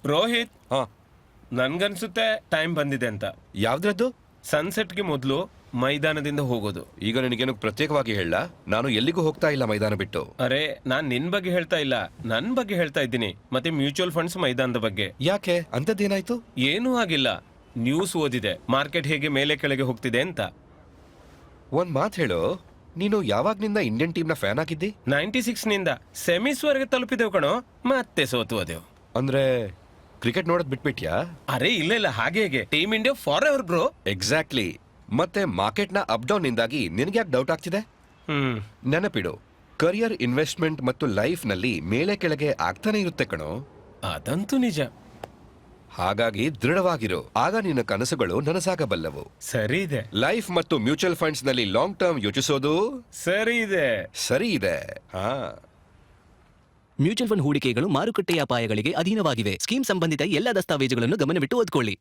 ರೋಹಿತ್, ಹಾ, ನನ್ಗನ್ಸುತ್ತೆ ಟೈಮ್ ಬಂದಿದೆ ಅಂತ. ಯಾವ್ದ್ರದ್ದು? ಸನ್ಸೆಟ್ಗೆ ಮೊದಲು ಮೈದಾನದಿಂದ ಹೋಗೋದು. ಈಗ ನಿನಗೇನು ಪ್ರತ್ಯೇಕವಾಗಿ ಹೇಳ? ನಾನು ಎಲ್ಲಿಗೂ ಹೋಗ್ತಾ ಇಲ್ಲ ಮೈದಾನ ಬಿಟ್ಟು. ಅರೆ, ನಾನ್ ನಿನ್ ಬಗ್ಗೆ ಹೇಳ್ತಾ ಇಲ್ಲ, ನನ್ ಬಗ್ಗೆ ಹೇಳ್ತಾ ಇದ್ದೀನಿ. ಮತ್ತೆ ಮ್ಯೂಚುವಲ್ ಫಂಡ್ಸ್ ಮೈದಾನದ ಬಗ್ಗೆ. ಯಾಕೆ ಅಂತದ್ದೇನಾಯ್ತು? ಏನೂ ಆಗಿಲ್ಲ. ನ್ಯೂಸ್ ಓದಿದೆ, ಮಾರ್ಕೆಟ್ ಹೇಗೆ ಮೇಲೆ ಕೆಳಗೆ ಹೋಗ್ತಿದೆ ಅಂತ. ಒಂದ್ ಮಾತ್ ಹೇಳು, ನೀನು ಯಾವಾಗ್ನಿಂದ ಇಂಡಿಯನ್ ಟೀಮ್ನ ಫ್ಯಾನ್ ಆಗಿದ್ದಿ? 96 ನಿಂದ ಸೆಮೀಸ್ ವರೆಗೆ ತಲುಪಿದೆವು ಕಣೋ, ಮತ್ತೆ ಸೋತು ಹೋದೆವು. ಅಂದ್ರೆ ಕ್ರಿಕೆಟ್ ನೋಡೋದ್ ಬಿಟ್ಬಿಟ್ಯಾ? ಅರೆ ಇಲ್ಲ, ಹಾಗೆ ಹೇಗೆ, team India for ever bro. Exactly. ಮತ್ತೆ ಮಾರ್ಕೆಟ್ನ ಅಪ್ ಡೌನ್ ಇಂದಾಗಿ ನಿನಗ್ಯಾಕೆ ಡೌಟ್ ಆಗ್ತಿದೆ? ನೆನಪಿಡು, ಕರಿಯರ್, ಇನ್ವೆಸ್ಟ್ಮೆಂಟ್ ಮತ್ತು ಲೈಫ್ ನಲ್ಲಿ ಮೇಲೆ ಕೆಳಗೆ ಆಗ್ತಾನೆ ಇರುತ್ತೆ ಕಣೋ. ಅದಂತೂ ನಿಜ. ಹಾಗಾಗಿ ದೃಢವಾಗಿರು, ಆಗ ನಿನ್ನ ಕನಸುಗಳು ನನಸಾಗಬಲ್ಲವು. ಸರಿ ಇದೆ. ಲೈಫ್ ಮತ್ತು ಮ್ಯೂಚುವಲ್ ಫಂಡ್ಸ್ ನಲ್ಲಿ ಲಾಂಗ್ ಟರ್ಮ್ ಯೋಚಿಸೋದು ಸರಿ ಇದೆ. ಸರಿ ಇದೆ. ಹಾ, ಮ್ಯೂಚುವಲ್ ಫಂಡ್ ಹೂಡಿಕೆಗಳು ಮಾರುಕಟ್ಟೆಯ ಅಪಾಯಗಳಿಗೆ ಅಧೀನವಾಗಿವೆ. ಸ್ಕೀಮ್ ಸಂಬಂಧಿತ ಎಲ್ಲ ದಸ್ತಾವೇಜುಗಳನ್ನು ಗಮನವಿಟ್ಟು ಓದ್ಕೊಳ್ಳಿ.